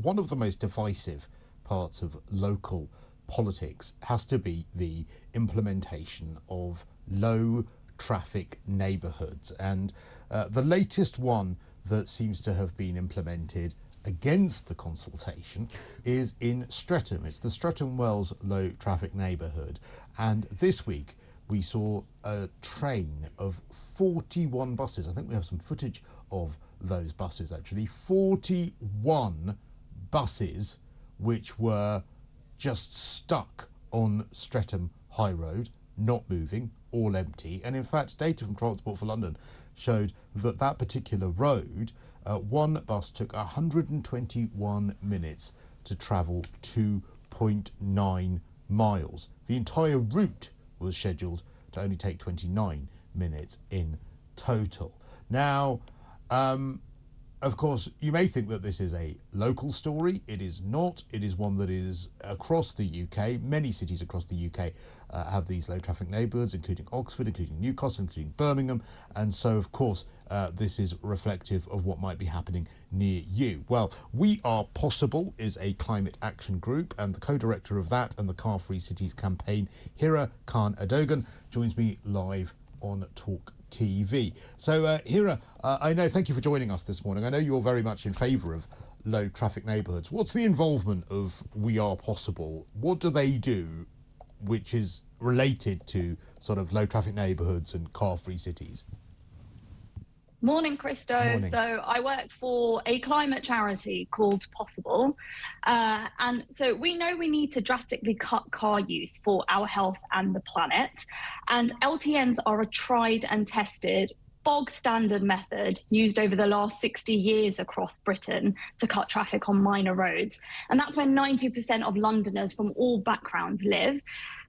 one of the most divisive parts of local politics has to be the implementation of low traffic neighbourhoods, and the latest one that seems to have been implemented against the consultation is in Streatham. It's the Streatham Wells Low Traffic Neighbourhood, and this week we saw a train of 41 buses. I think we have some footage of those buses actually. 41 buses which were just stuck on Streatham High Road, not moving, all empty. And in fact, data from Transport for London showed that that particular road, one bus took 121 minutes to travel 2.9 miles. The entire route was scheduled to only take 29 minutes in total. Now, of course, you may think that this is a local story. It is not. It is one that is across the UK. Many cities across the UK have these low traffic neighbourhoods, including Oxford, including Newcastle, including Birmingham. And so, of course, this is reflective of what might be happening near you. Well, We Are Possible is a climate action group, and the co-director of that and the Car Free Cities campaign, Hira Khan Adeogun, joins me live on talkTV. So, Hira, thank you for joining us this morning. I know you're very much in favour of low traffic neighbourhoods. What's the involvement of We Are Possible? What do they do which is related to sort of low traffic neighbourhoods and car-free cities? Morning, Cristo. Morning. So I work for a climate charity called Possible. And so we know we need to drastically cut car use for our health and the planet. And LTNs are a tried and tested bog standard method used over the last 60 years across Britain to cut traffic on minor roads. And that's where 90% of Londoners from all backgrounds live.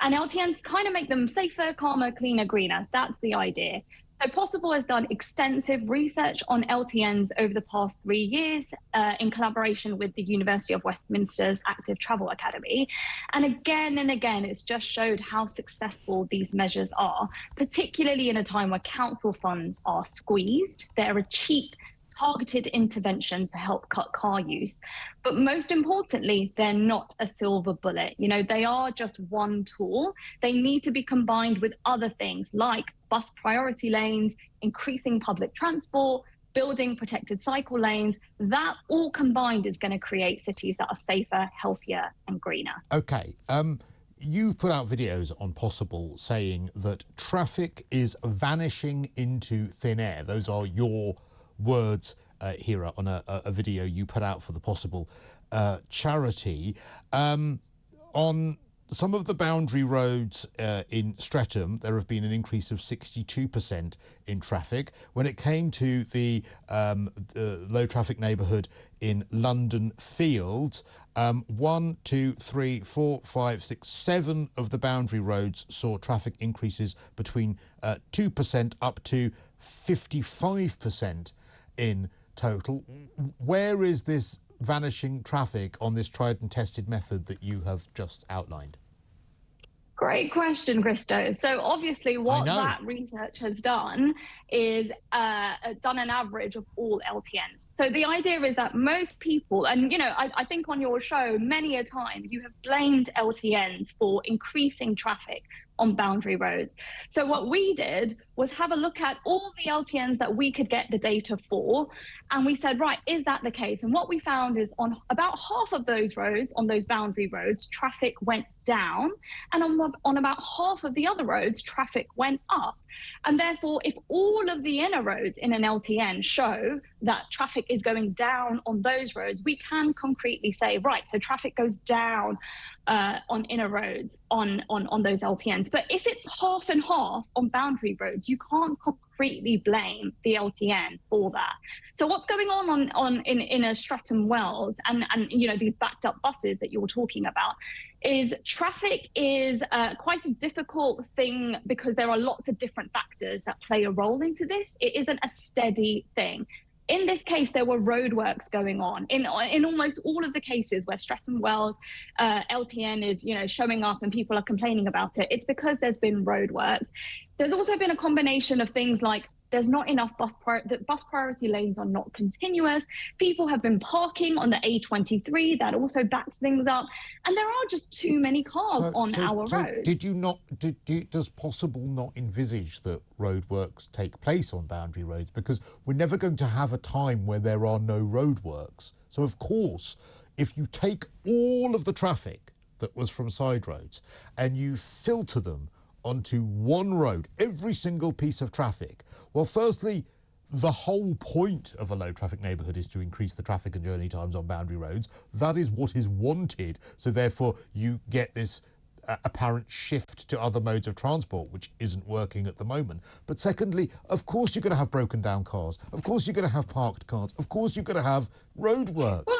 And LTNs kind of make them safer, calmer, cleaner, greener. That's the idea. So Possible has done extensive research on LTNs over the past 3 years in collaboration with the University of Westminster's Active Travel Academy. And again, it's just showed how successful these measures are, particularly in a time where council funds are squeezed. They're a cheap, targeted intervention to help cut car use. But most importantly, they're not a silver bullet. You know, they are just one tool. They need to be combined with other things like bus priority lanes, increasing public transport, building protected cycle lanes. That all combined is going to create cities that are safer, healthier and greener. Okay. You've put out videos on Possible saying that traffic is vanishing into thin air. Those are your words, Hira, on a video you put out for the Possible charity. On some of the boundary roads in Streatham, there have been an increase of 62% in traffic. When it came to the low traffic neighbourhood in London Fields, 1, 2, 3, 4, 5, 6, 7 of the boundary roads saw traffic increases between 2% up to 55% in total. Where is this vanishing traffic on this tried and tested method that you have just outlined? Great question, Cristo. So obviously what that research has done is done an average of all LTNs. So the idea is that most people, and you know, I think on your show many a time you have blamed LTNs for increasing traffic on boundary roads. So what we did was have a look at all the LTNs that we could get the data for. And we said, right, is that the case? And what we found is on about half of those roads, on those boundary roads, traffic went down. And on about half of the other roads, traffic went up. And therefore, if all of the inner roads in an LTN show that traffic is going down on those roads, we can concretely say, right, so traffic goes down on inner roads on those LTNs. But if it's half and half on boundary roads, you can't concretely blame the LTN for that. So what's going on in a Streatham Wells and you know, these backed up buses that you were talking about is traffic is quite a difficult thing because there are lots of different factors that play a role into this. It isn't a steady thing. In this case, there were roadworks going on. In almost all of the cases where Streatham Wells LTN is, you know, showing up and people are complaining about it, it's because there's been roadworks. There's also been a combination of things like there's not enough the bus priority lanes are not continuous. People have been parking on the A23, that also backs things up, and there are just too many cars on our roads. Did you not? Does possible not envisage that roadworks take place on boundary roads? Because we're never going to have a time where there are no roadworks. So of course, if you take all of the traffic that was from side roads and you filter them onto one road, every single piece of traffic, well, firstly, the whole point of a low traffic neighbourhood is to increase the traffic and journey times on boundary roads. That is what is wanted. So therefore, you get this apparent shift to other modes of transport, which isn't working at the moment. But secondly, of course you're going to have broken down cars. Of course you're going to have parked cars. Of course you're going to have roadworks. Well,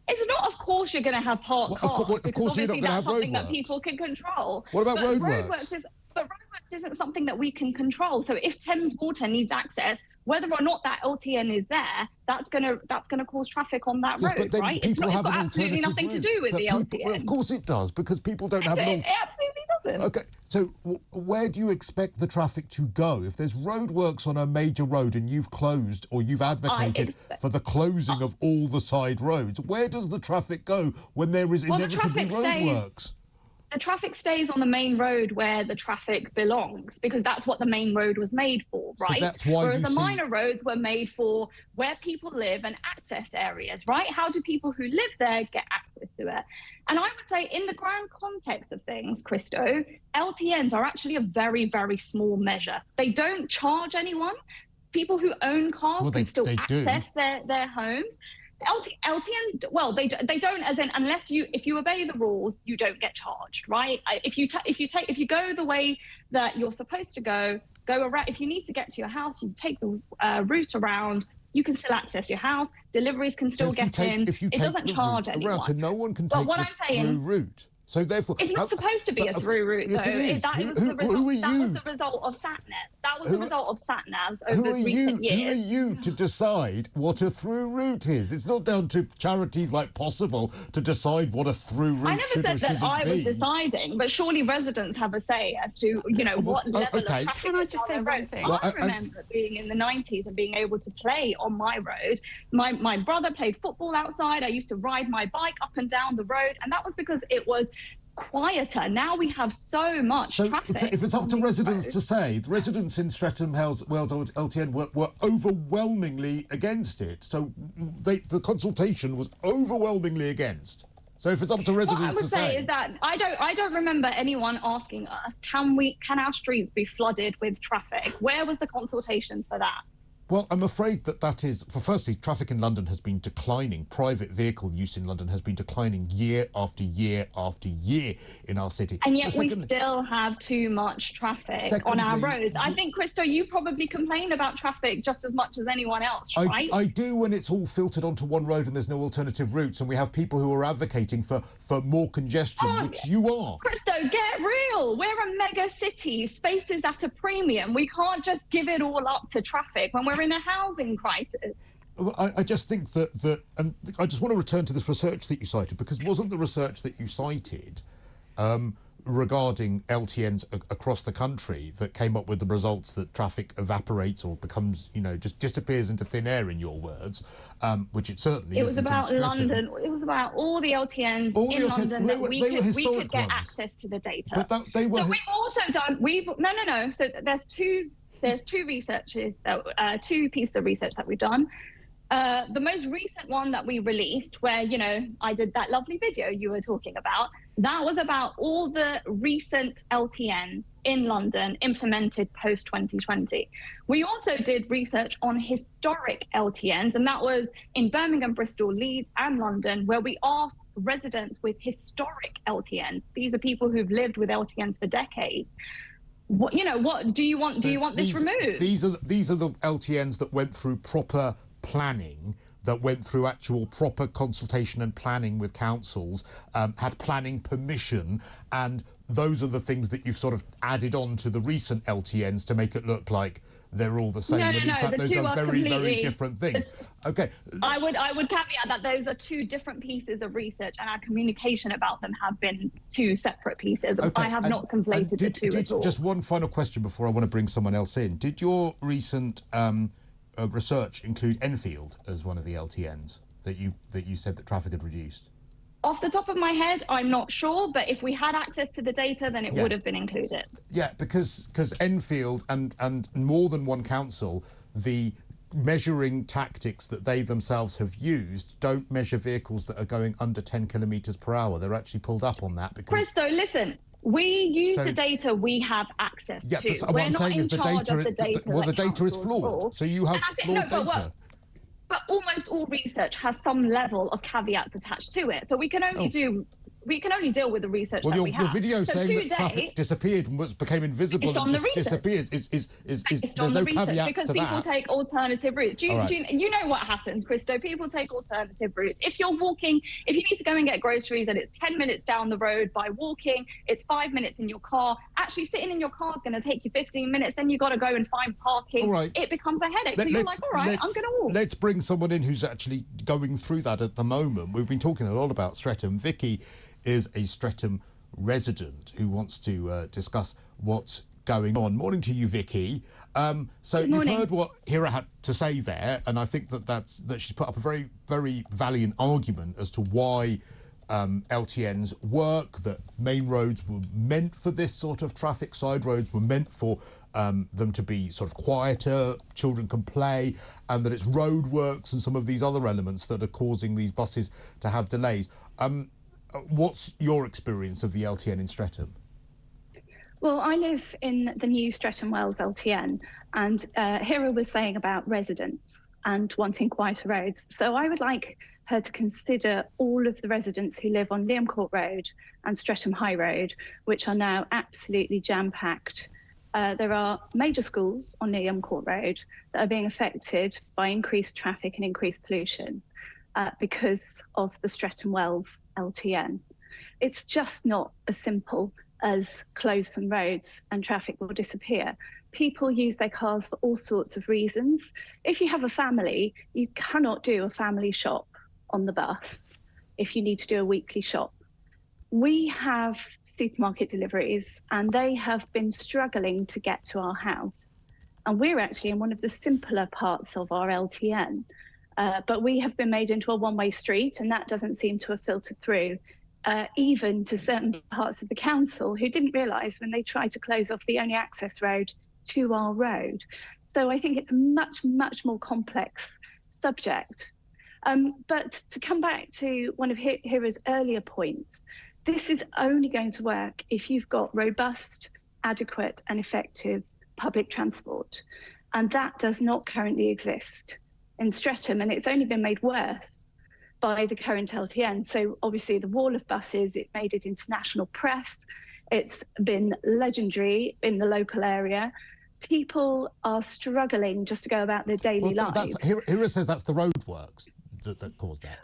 it's not, of course, you're going to have parked cars. Of course you're not going to have roadworks. That's something that people can control. What about roadworks? But roadworks isn't something that we can control. So if Thames Water needs access, whether or not that LTN is there, that's gonna cause traffic on that road, but then right? People it's have got an absolutely nothing to do with the LTN. Well, of course it does, because people don't have an alternative. It absolutely doesn't. Okay, so where do you expect the traffic to go? If there's roadworks on a major road and you've closed or you've advocated for the closing of all the side roads, where does the traffic go when there is inevitably roadworks? The traffic stays on the main road where the traffic belongs, because that's what the main road was made for, right? So that's why Whereas the minor roads were made for where people live and access areas, right? How do people who live there get access to it? And I would say in the grand context of things, Cristo, LTNs are actually a very, very small measure. They don't charge anyone. People who own cars can still access their homes. LTNs, well, they don't, as in, if you obey the rules, you don't get charged, right? If you go the way that you're supposed to go around. If you need to get to your house, you take the route around. You can still access your house. Deliveries can still get in. It doesn't charge anyone. So no one can take the through route. So therefore, it's not supposed to be a through route, though. Yes, it is. That was the result of sat-navs. That was the result of sat-navs over recent years. Who are you to decide what a through route is? It's not down to charities like Possible to decide what a through route should or shouldn't be. I never said that I was deciding, but surely residents have a say as to, what level of traffic. Can I just say one thing? I remember being in the 90s and being able to play on my road. My brother played football outside. I used to ride my bike up and down the road, and that was because it was quieter. Now we have so much traffic. If it's up to residents to say, the residents in Streatham Wells LTN were overwhelmingly against it. So the consultation was overwhelmingly against. So if it's up to residents to say, what I would say is that I don't remember anyone asking us, can our streets be flooded with traffic? Where was the consultation for that? Well, I'm afraid that is, firstly, traffic in London has been declining. Private vehicle use in London has been declining year after year after year in our city. And yet we still have too much traffic on our roads. I think, Cristo, you probably complain about traffic just as much as anyone else, right? I do, when it's all filtered onto one road and there's no alternative routes, and we have people who are advocating for more congestion, which you are. Cristo, get real. We're a mega city. Space is at a premium. We can't just give it all up to traffic when we're in a housing crisis. I just think that and I just want to return to this research that you cited, because wasn't the research that you cited regarding LTNs across the country that came up with the results that traffic evaporates or becomes, just disappears into thin air, in your words, which it certainly isn't. It was about London. It was about all the LTNs in London that we could get access to the data. But they were. So we've also done. No. So there's two researches, two pieces of research that we've done. The most recent one that we released, where, I did that lovely video you were talking about, that was about all the recent LTNs in London implemented post-2020. We also did research on historic LTNs, and that was in Birmingham, Bristol, Leeds, and London, where we asked residents with historic LTNs. These are people who've lived with LTNs for decades. What do you want? Do you want this removed? These are the LTNs that went through proper planning, that went through actual proper consultation and planning with councils, had planning permission, and those are the things that you've sort of added on to the recent LTNs to make it look like they're all the same. No, in fact, those are very, very different things. Okay. I would caveat that those are two different pieces of research, and our communication about them have been two separate pieces. Okay. I have not conflated the two at all. Just one final question before I want to bring someone else in. Did your recent research include Enfield as one of the LTNs that you said that traffic had reduced? Off the top of my head, I'm not sure, but if we had access to the data, then it would have been included. Yeah, because Enfield and more than one council, the measuring tactics that they themselves have used don't measure vehicles that are going under 10 kilometres per hour. They're actually pulled up on that because... Cristo, listen, we use the data we have access to. Yeah, but what I'm saying is the data is flawed. So you have flawed data. But almost all research has some level of caveats attached to it. So we can only deal with the research that we have. Your video saying that traffic disappeared and became invisible and just disappears there's no caveats because to that. People take alternative routes. You know what happens, Cristo? People take alternative routes. If you're walking, if you need to go and get groceries and it's 10 minutes down the road by walking, it's 5 minutes in your car. Actually, sitting in your car is going to take you 15 minutes. Then you got to go and find parking. All right. It becomes a headache. So you're like, all right, I'm going to walk. Let's bring someone in who's actually going through that at the moment. We've been talking a lot about Streatham. Vicky is a Streatham resident who wants to discuss what's going on. Morning to you, Vicky. So you've heard what Hira had to say there, and I think that she's put up a very, very valiant argument as to why LTNs work, that main roads were meant for this sort of traffic, side roads were meant for them to be sort of quieter, children can play, and that it's roadworks and some of these other elements that are causing these buses to have delays. What's your experience of the LTN in Streatham? Well, I live in the new Streatham Wells LTN, and Hira was saying about residents and wanting quieter roads. So I would like her to consider all of the residents who live on Liam Court Road and Streatham High Road, which are now absolutely jam-packed. There are major schools on Liam Court Road that are being affected by increased traffic and increased pollution. Because of the Streatham Wells LTN. It's just not as simple as close some roads and traffic will disappear. People use their cars for all sorts of reasons. If you have a family, you cannot do a family shop on the bus if you need to do a weekly shop. We have supermarket deliveries and they have been struggling to get to our house. And we're actually in one of the simpler parts of our LTN. But we have been made into a one-way street, and that doesn't seem to have filtered through, even to certain parts of the council who didn't realise when they tried to close off the only access road to our road. So I think it's a much, much more complex subject. But to come back to one of Hira's earlier points, this is only going to work if you've got robust, adequate and effective public transport. And that does not currently exist in Streatham, and it's only been made worse by the current LTN. So obviously the wall of buses, it made it into national press. It's been legendary in the local area. People are struggling just to go about their daily lives. Hira says that's the roadworks that caused that.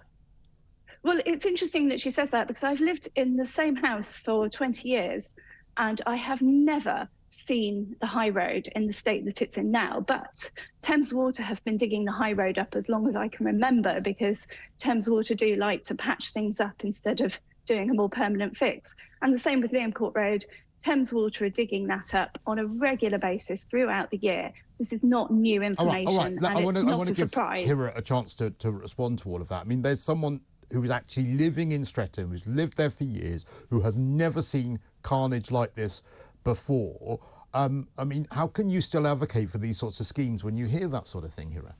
Well, it's interesting that she says that because I've lived in the same house for 20 years and I have never seen the high road in the state that it's in now, but Thames Water have been digging the high road up as long as I can remember, because Thames Water do like to patch things up instead of doing a more permanent fix. And the same with Liam Court Road. Thames Water are digging that up on a regular basis throughout the year. This is not new information. All right. And I want to give surprise. Hira a chance to respond to all of that. I mean, there's someone who is actually living in Streatham, who's lived there for years, who has never seen carnage like this before. I mean, how can you still advocate for these sorts of schemes when you hear that sort of thing, Hira?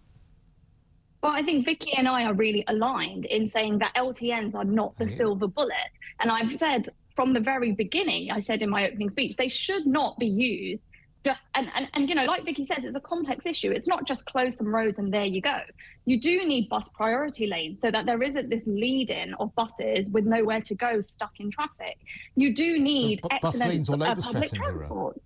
Well, I think Vicky and I are really aligned in saying that LTNs are not the silver bullet. And I've said from the very beginning, I said in my opening speech, they should not be used just, and you know, like Vicky says, it's a complex issue. It's not just close some roads and there you go. You do need bus priority lanes so that there isn't this lead-in of buses with nowhere to go stuck in traffic. You do need excellent bus lanes all over public Streatham, transport.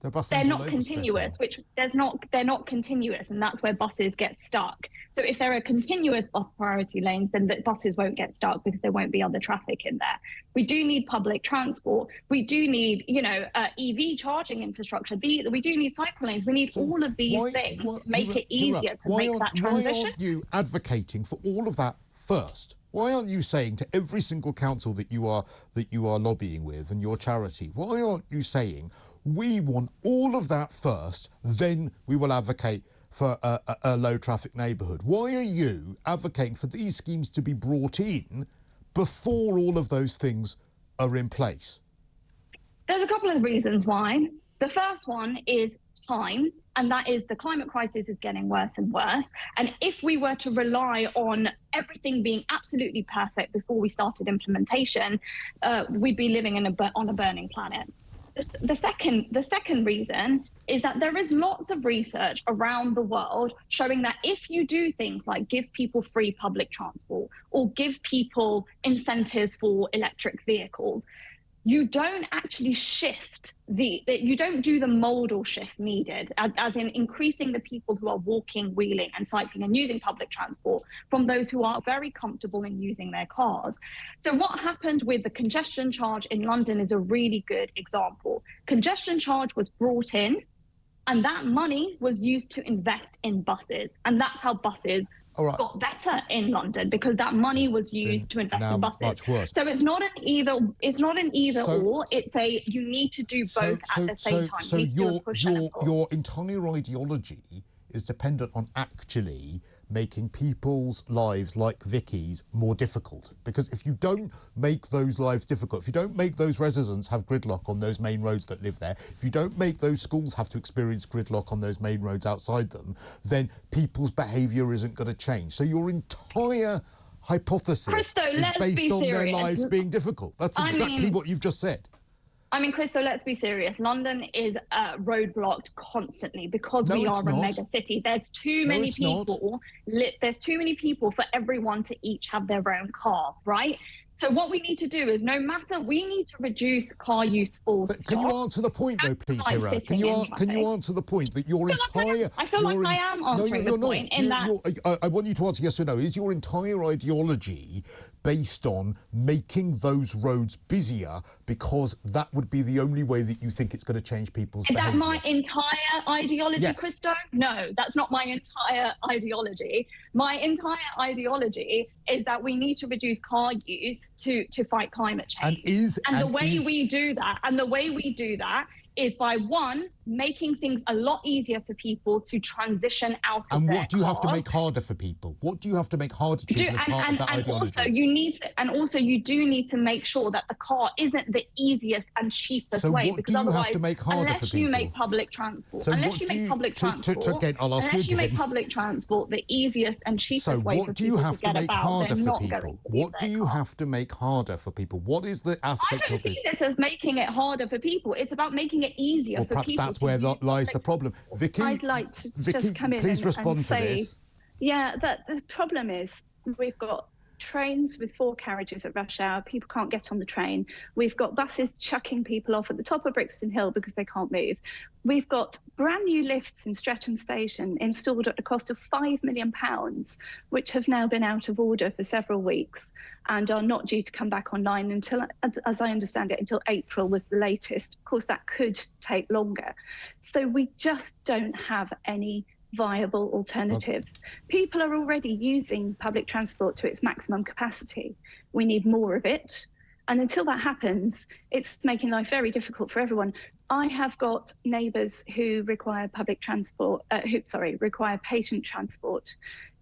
they're not continuous, they're not continuous, and that's where buses get stuck. So if there are continuous bus priority lanes, then the buses won't get stuck because there won't be other traffic in there. We do need public transport. We do need, EV charging infrastructure. We do need cycle lanes. We need all of these things to make it easier to make that transition. Why aren't you advocating for all of that first? Why aren't you saying to every single council that you are lobbying with and your charity, why aren't you saying, we want all of that first, then we will advocate for a low traffic neighbourhood? Why are you advocating for these schemes to be brought in before all of those things are in place? There's a couple of reasons why. The first one is time, and that is the climate crisis is getting worse and worse. And if we were to rely on everything being absolutely perfect before we started implementation, we'd be living on a burning planet. The second reason is that there is lots of research around the world showing that if you do things like give people free public transport or give people incentives for electric vehicles, you don't actually shift you don't do the modal shift needed, as in increasing the people who are walking, wheeling and cycling and using public transport from those who are very comfortable in using their cars. So what happened with the congestion charge in London is a really good example. Congestion charge was brought in, and that money was used to invest in buses. And that's how buses got better in London, because that money was used to invest in buses. Much worse. So it's not an either or. It's you need to do both at the same time. So your entire ideology is dependent on actually making people's lives like Vicky's more difficult. Because if you don't make those lives difficult, if you don't make those residents have gridlock on those main roads that live there, if you don't make those schools have to experience gridlock on those main roads outside them, then people's behaviour isn't going to change. So your entire hypothesis is based on their lives being difficult. That's exactly what you've just said. I mean, Cristo, let's be serious. London is roadblocked constantly because we are a mega city. There's too many people. There's too many people for everyone to each have their own car, right? So what we need to do is, we need to reduce car use full stop. Can you answer the point, though, please, Hira? Can you answer the point that your entire... I feel like I am answering the point in that... I want you to answer yes or no. Is your entire ideology based on making those roads busier because that would be the only way that you think it's going to change people's behaviour? Is that my entire ideology, yes. Cristo? No, that's not my entire ideology. My entire ideology is that we need to reduce car use to fight climate change. And the way we do that is by, one, making things a lot easier for people to transition out of their And what do you have to make harder for people? What do you have to make harder for people as part of that ideology? Also, you do need to make sure that the car isn't the easiest and cheapest way. Because otherwise, have to make harder unless you make public transport, unless you make public transport the easiest and cheapest way for people to get about, they're not going to use their car. What do you have to make harder for people? What is the aspect of this? I don't see this as making it harder for people. It's about making it easier for people. That's where lies the problem. Vicky, I'd like to just come in please respond and say, to this. Yeah, the problem is we've got trains with 4 carriages at rush hour. People can't get on the train. We've got buses chucking people off at the top of Brixton Hill because they can't move. We've got brand new lifts in Streatham Station installed at the cost of £5 million, which have now been out of order for several weeks and are not due to come back online until, as I understand it, until April was the latest. Of course, that could take longer. So we just don't have any viable alternatives. People are already using public transport to its maximum capacity. We need more of it. And until that happens, it's making life very difficult for everyone. I have got neighbours who require public transport, require patient transport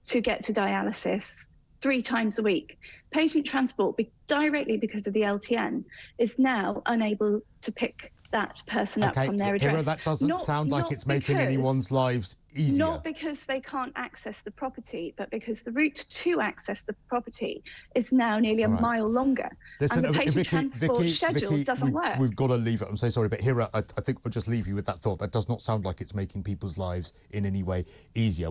to get to dialysis 3 times a week. Patient transport, directly because of the LTN, is now unable to pick that person up from their address. Hira, that doesn't sound like it's making anyone's lives easier. Not because they can't access the property, but because the route to access the property is now nearly a mile longer. Listen, and the patient transport schedule doesn't work. We've got to leave it. I'm so sorry, but Hira, I think we'll just leave you with that thought. That does not sound like it's making people's lives in any way easier.